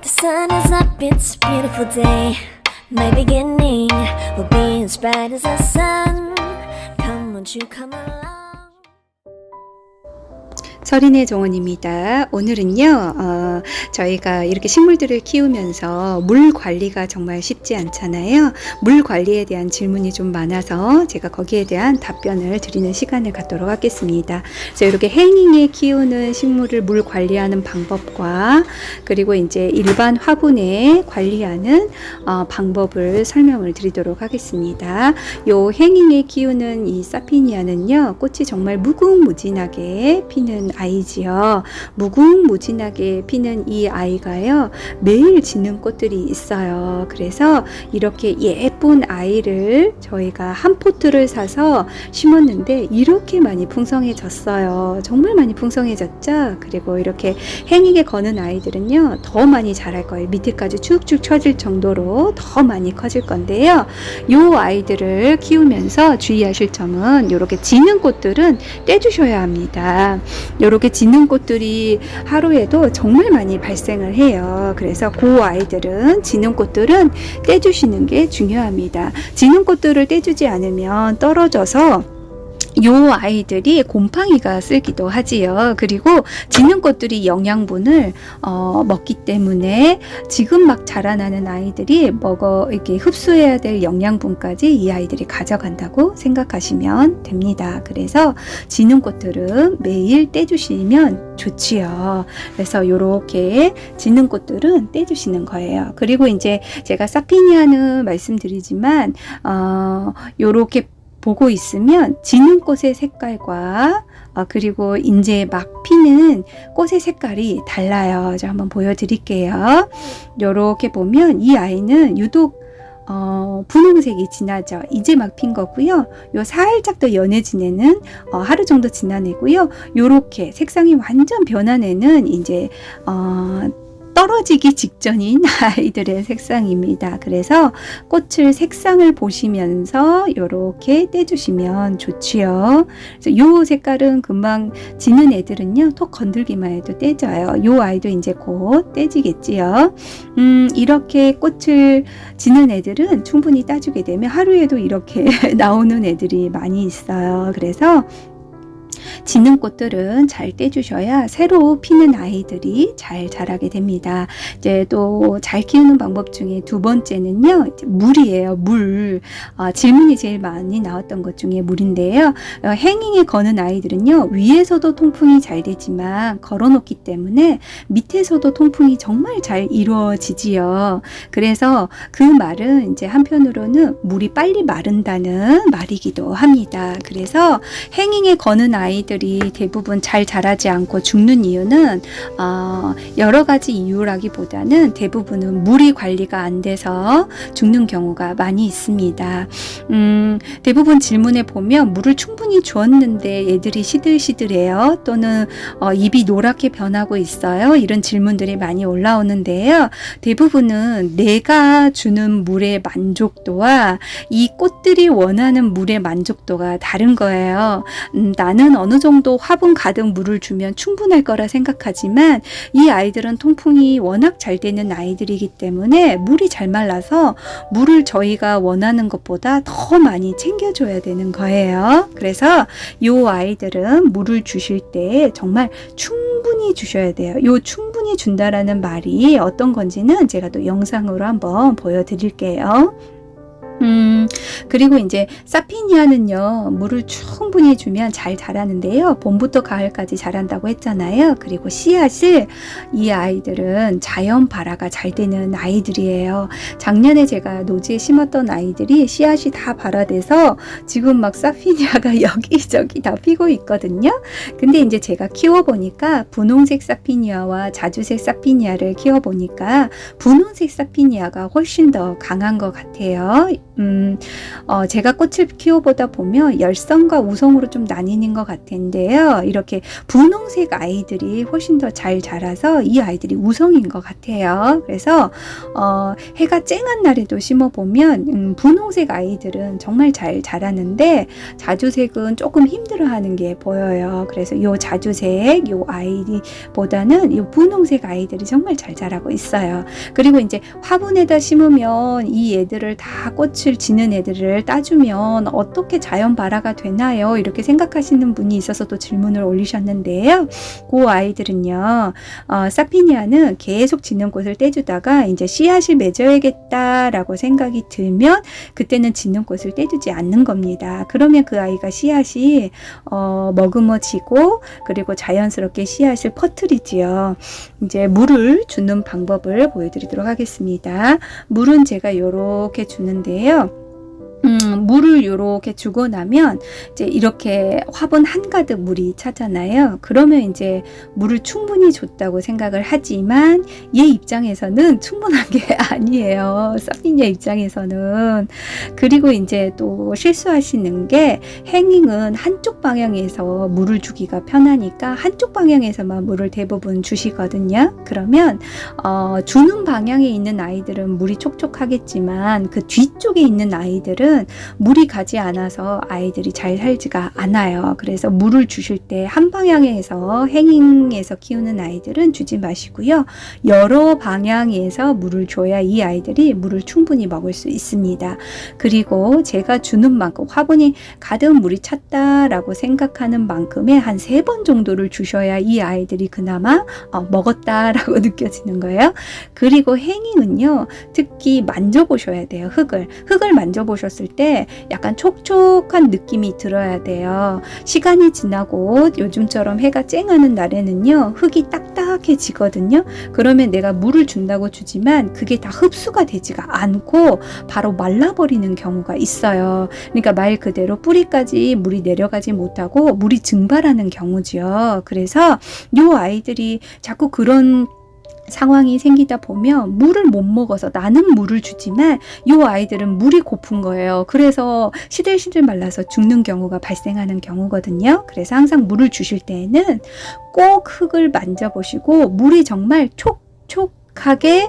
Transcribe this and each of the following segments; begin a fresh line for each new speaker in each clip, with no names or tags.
The sun is up, it's a beautiful day. My beginning will be as bright as the sun. Come, won't you come along?
서린의 정원입니다. 오늘은요, 저희가 이렇게 식물들을 키우면서 물 관리가 정말 쉽지 않잖아요. 물 관리에 대한 질문이 좀 많아서 제가 거기에 대한 답변을 드리는 시간을 갖도록 하겠습니다. 그래서 이렇게 행잉에 키우는 식물을 물 관리하는 방법과 그리고 이제 일반 화분에 관리하는 방법을 설명을 드리도록 하겠습니다. 요 행잉에 키우는 이 사피니아는요, 꽃이 정말 무궁무진하게 피는 아이지요. 무궁무진하게 피는 이 아이가요, 매일 지는 꽃들이 있어요. 그래서 이렇게 예쁜 아이를 저희가 한 포트를 사서 심었는데 이렇게 많이 풍성해졌어요. 정말 많이 풍성해졌죠. 그리고 이렇게 행익에 거는 아이들은요, 더 많이 자랄 거예요. 밑에까지 쭉쭉 처질 정도로 더 많이 커질 건데요. 요 아이들을 키우면서 주의하실 점은, 이렇게 지는 꽃들은 떼주셔야 합니다. 이렇게 지는 꽃들이 하루에도 정말 많이 발생을 해요. 그래서 그 아이들은, 지는 꽃들은 떼주시는 게 중요합니다. 지는 꽃들을 떼주지 않으면 떨어져서 요 아이들이 곰팡이가 쓸기도 하지요. 그리고 지는 꽃들이 영양분을 먹기 때문에 지금 막 자라나는 아이들이 이렇게 흡수해야 될 영양분까지 이 아이들이 가져간다고 생각하시면 됩니다. 그래서 지는 꽃들은 매일 떼주시면 좋지요. 그래서 요렇게 지는 꽃들은 떼주시는 거예요. 그리고 이제 제가 사피니아는 말씀드리지만 요렇게 보고 있으면 지는 꽃의 색깔과 그리고 이제 막 피는 꽃의 색깔이 달라요. 저 한번 보여드릴게요. 이렇게 보면 이 아이는 유독 분홍색이 진하죠. 이제 막 핀 거고요. 요 살짝 더 연해진 애는 하루 정도 지난 애고요. 요렇게 색상이 완전 변한 애는 이제 떨어지기 직전인 아이들의 색상입니다. 그래서 꽃을 색상을 보시면서 이렇게 떼주시면 좋지요. 그래서 요 색깔은 금방 지는 애들은요, 톡 건들기만 해도 떼져요. 요 아이도 이제 곧 떼지겠지요. 이렇게 꽃을 지는 애들은 충분히 따주게 되면 하루에도 이렇게 나오는 애들이 많이 있어요. 그래서 지는 꽃들은 잘 떼주셔야 새로 피는 아이들이 잘 자라게 됩니다. 이제 또 잘 키우는 방법 중에 두 번째는요, 물이에요. 물. 질문이 제일 많이 나왔던 것 중에 물인데요. 행잉에 거는 아이들은요, 위에서도 통풍이 잘 되지만 걸어놓기 때문에 밑에서도 통풍이 정말 잘 이루어지지요. 그래서 그 말은 이제 한편으로는 물이 빨리 마른다는 말이기도 합니다. 그래서 행잉에 거는 아이들이 대부분 잘 자라지 않고 죽는 이유는 여러 가지 이유라기보다는 대부분은 물이 관리가 안 돼서 죽는 경우가 많이 있습니다. 대부분 질문에 보면 물을 충분히 주었는데 애들이 시들시들해요. 또는 입이 노랗게 변하고 있어요. 이런 질문들이 많이 올라오는데요. 대부분은 내가 주는 물의 만족도와 이 꽃들이 원하는 물의 만족도가 다른 거예요. 나는 어느 정도 화분 가득 물을 주면 충분할 거라 생각하지만 이 아이들은 통풍이 워낙 잘 되는 아이들이기 때문에 물이 잘 말라서 물을 저희가 원하는 것보다 더 많이 챙겨줘야 되는 거예요. 그래서 이 아이들은 물을 주실 때 정말 충분히 주셔야 돼요. 요 충분히 준다라는 말이 어떤 건지는 제가 또 영상으로 한번 보여드릴게요. 그리고 이제 사피니아는요, 물을 충분히 주면 잘 자라는데요, 봄부터 가을까지 자란다고 했잖아요. 그리고 씨앗을, 이 아이들은 자연 발화가 잘 되는 아이들이에요. 작년에 제가 노지에 심었던 아이들이 씨앗이 다 발화돼서 지금 막 사피니아가 여기저기 다 피고 있거든요. 근데 이제 제가 키워보니까 분홍색 사피니아와 자주색 사피니아를 키워보니까 분홍색 사피니아가 훨씬 더 강한 것 같아요. 제가 꽃을 키워보다 보면 열성과 우성으로 좀 나뉘는 것 같은데요. 이렇게 분홍색 아이들이 훨씬 더 잘 자라서 이 아이들이 우성인 것 같아요. 그래서 해가 쨍한 날에도 심어보면 분홍색 아이들은 정말 잘 자라는데 자주색은 조금 힘들어하는 게 보여요. 그래서 이 자주색 이 아이보다는 이 분홍색 아이들이 정말 잘 자라고 있어요. 그리고 이제 화분에다 심으면 이 애들을 다 꽃을 지는 애들을 따주면 어떻게 자연 발화가 되나요? 이렇게 생각하시는 분이 있어서 또 질문을 올리셨는데요. 그 아이들은요, 사피니아는 계속 지는 꽃을 떼주다가 이제 씨앗을 맺어야겠다라고 생각이 들면 그때는 지는 꽃을 떼주지 않는 겁니다. 그러면 그 아이가 씨앗이 머금어지고 그리고 자연스럽게 씨앗을 퍼뜨리지요. 이제 물을 주는 방법을 보여드리도록 하겠습니다. 물은 제가 이렇게 주는데요. 물을 이렇게 주고 나면 이제 이렇게 화분 한가득 물이 차잖아요. 그러면 이제 물을 충분히 줬다고 생각을 하지만 얘 입장에서는 충분한 게 아니에요. 사피니아 입장에서는. 그리고 이제 또 실수하시는 게 행잉은 한쪽 방향에서 물을 주기가 편하니까 한쪽 방향에서만 물을 대부분 주시거든요. 그러면 주는 방향에 있는 아이들은 물이 촉촉하겠지만 그 뒤쪽에 있는 아이들은 물이 가지 않아서 아이들이 잘 살지가 않아요. 그래서 물을 주실 때 한 방향에서 행잉에서 키우는 아이들은 주지 마시고요. 여러 방향에서 물을 줘야 이 아이들이 물을 충분히 먹을 수 있습니다. 그리고 제가 주는 만큼 화분이 가득 물이 찼다라고 생각하는 만큼의 한 3번 정도를 주셔야 이 아이들이 그나마 먹었다라고 느껴지는 거예요. 그리고 행잉은요. 특히 만져보셔야 돼요. 흙을 만져보셨을 때 약간 촉촉한 느낌이 들어야 돼요. 시간이 지나고 요즘처럼 해가 쨍하는 날에는요. 흙이 딱딱해지거든요. 그러면 내가 물을 준다고 주지만 그게 다 흡수가 되지가 않고 바로 말라버리는 경우가 있어요. 그러니까 말 그대로 뿌리까지 물이 내려가지 못하고 물이 증발하는 경우죠. 그래서 요 아이들이 자꾸 그런 상황이 생기다 보면 물을 못 먹어서 나는 물을 주지만 이 아이들은 물이 고픈 거예요. 그래서 시들시들 말라서 죽는 경우가 발생하는 경우거든요. 그래서 항상 물을 주실 때에는 꼭 흙을 만져보시고 물이 정말 촉촉하게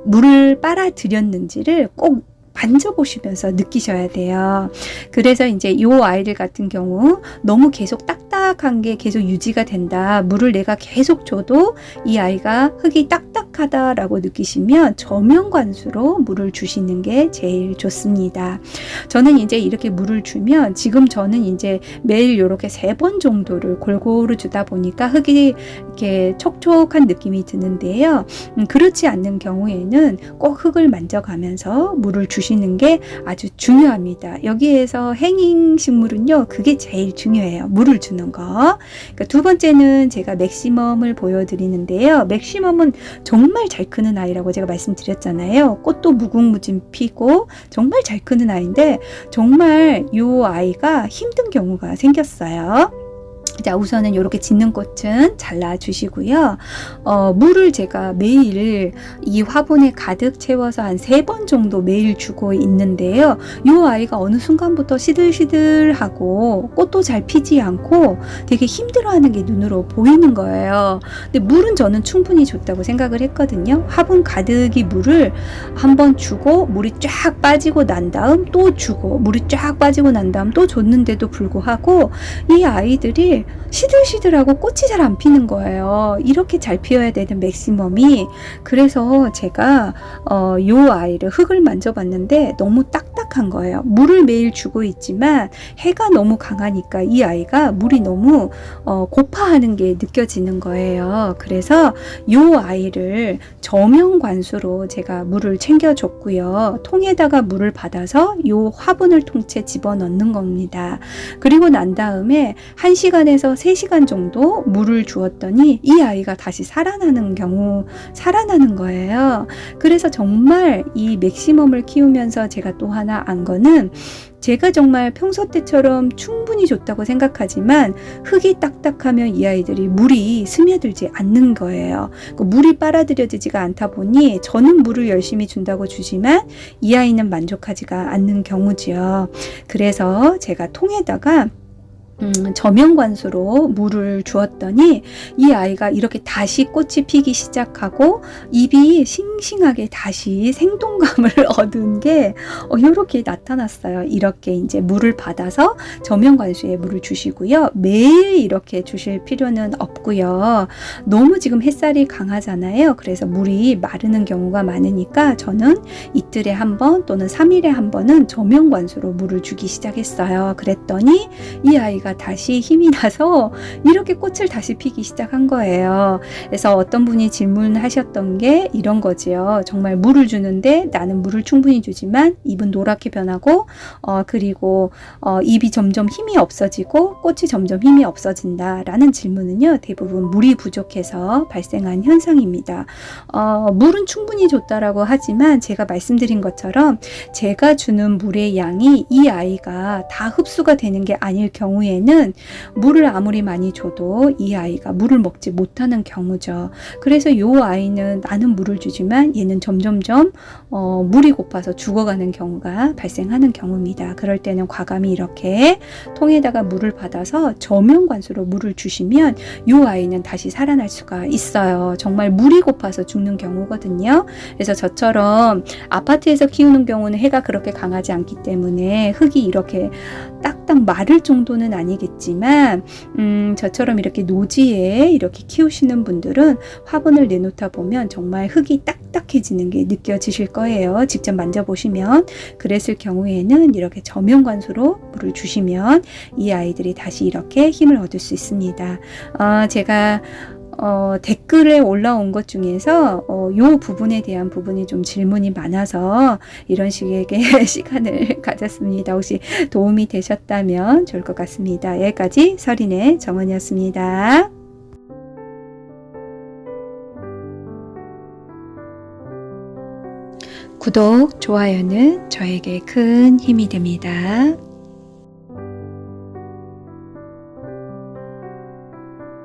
물을 빨아들였는지를 꼭 만져보시면서 느끼셔야 돼요. 그래서 이제 이 아이들 같은 경우 너무 계속 딱딱한 게 계속 유지가 된다. 물을 내가 계속 줘도 이 아이가 흙이 딱딱하다라고 느끼시면 저면관수로 물을 주시는 게 제일 좋습니다. 저는 이제 이렇게 물을 주면 지금 저는 이제 매일 이렇게 3번 정도를 골고루 주다 보니까 흙이 이렇게 촉촉한 느낌이 드는데요. 그렇지 않는 경우에는 꼭 흙을 만져가면서 물을 주시는 게 아주 중요합니다. 여기에서 행잉 식물은요, 그게 제일 중요해요. 물을 주는 거. 그러니까 두 번째는 제가 맥시멈을 보여드리는데요. 맥시멈은 정말 잘 크는 아이라고 제가 말씀드렸잖아요. 꽃도 무궁무진 피고 정말 잘 크는 아이인데 정말 이 아이가 힘든 경우가 생겼어요. 자, 우선은 이렇게 짓는 꽃은 잘라주시고요. 물을 제가 매일 이 화분에 가득 채워서 한 3번 정도 매일 주고 있는데요. 이 아이가 어느 순간부터 시들시들하고 꽃도 잘 피지 않고 되게 힘들어하는 게 눈으로 보이는 거예요. 근데 물은 저는 충분히 줬다고 생각을 했거든요. 화분 가득이 물을 한번 주고 물이 쫙 빠지고 난 다음 또 주고 물이 쫙 빠지고 난 다음 또 줬는데도 불구하고 이 아이들이 시들시들하고 꽃이 잘 안 피는 거예요. 이렇게 잘 피어야 되는 맥시멈이. 그래서 제가 요 아이를 흙을 만져봤는데 너무 딱딱한 거예요. 물을 매일 주고 있지만 해가 너무 강하니까 이 아이가 물이 너무 고파하는 게 느껴지는 거예요. 그래서 요 아이를 저면관수로 제가 물을 챙겨줬고요. 통에다가 물을 받아서 요 화분을 통째 집어넣는 겁니다. 그리고 난 다음에 1시간에 2에서 3시간 정도 물을 주었더니 이 아이가 다시 살아나는 거예요. 그래서 정말 이 맥시멈을 키우면서 제가 또 하나 안 거는, 제가 정말 평소 때처럼 충분히 줬다고 생각하지만 흙이 딱딱하면 이 아이들이 물이 스며들지 않는 거예요. 물이 빨아들여지지가 않다 보니 저는 물을 열심히 준다고 주지만 이 아이는 만족하지가 않는 경우지요. 그래서 제가 통에다가 저명관수로 물을 주었더니 이 아이가 이렇게 다시 꽃이 피기 시작하고 입이 싱싱하게 다시 생동감을 얻은 게 이렇게 나타났어요. 이렇게 이제 물을 받아서 저명관수에 물을 주시고요. 매일 이렇게 주실 필요는 없고요. 너무 지금 햇살이 강하잖아요. 그래서 물이 마르는 경우가 많으니까 저는 이틀에 한 번 또는 3일에 한 번은 저명관수로 물을 주기 시작했어요. 그랬더니 이 아이가 다시 힘이 나서 이렇게 꽃을 다시 피기 시작한 거예요. 그래서 어떤 분이 질문하셨던 게 이런 거지요. 정말 물을 주는데 나는 물을 충분히 주지만 입은 노랗게 변하고 그리고 입이 점점 힘이 없어지고 꽃이 점점 힘이 없어진다 라는 질문은요, 대부분 물이 부족해서 발생한 현상입니다. 물은 충분히 줬다라고 하지만 제가 말씀드린 것처럼 제가 주는 물의 양이 이 아이가 다 흡수가 되는 게 아닐 경우에는 물을 아무리 많이 줘도 이 아이가 물을 먹지 못하는 경우죠. 그래서 이 아이는 나는 물을 주지만 얘는 점점점 물이 고파서 죽어가는 경우가 발생하는 경우입니다. 그럴 때는 과감히 이렇게 통에다가 물을 받아서 저명관수로 물을 주시면 이 아이는 다시 살아날 수가 있어요. 정말 물이 고파서 죽는 경우거든요. 그래서 저처럼 아파트에서 키우는 경우는 해가 그렇게 강하지 않기 때문에 흙이 이렇게 딱딱 마를 정도는 아니겠지만 저처럼 이렇게 노지에 이렇게 키우시는 분들은 화분을 내놓다 보면 정말 흙이 딱딱해지는 게 느껴지실 거예요. 직접 만져보시면. 그랬을 경우에는 이렇게 저명관수로 물을 주시면 이 아이들이 다시 이렇게 힘을 얻을 수 있습니다. 제가 댓글에 올라온 것 중에서 요 부분에 대한 부분이 좀 질문이 많아서 이런 식의 시간을 가졌습니다. 혹시 도움이 되셨다면 좋을 것 같습니다. 여기까지 서린의 정은이었습니다. 구독, 좋아요는 저에게 큰 힘이 됩니다.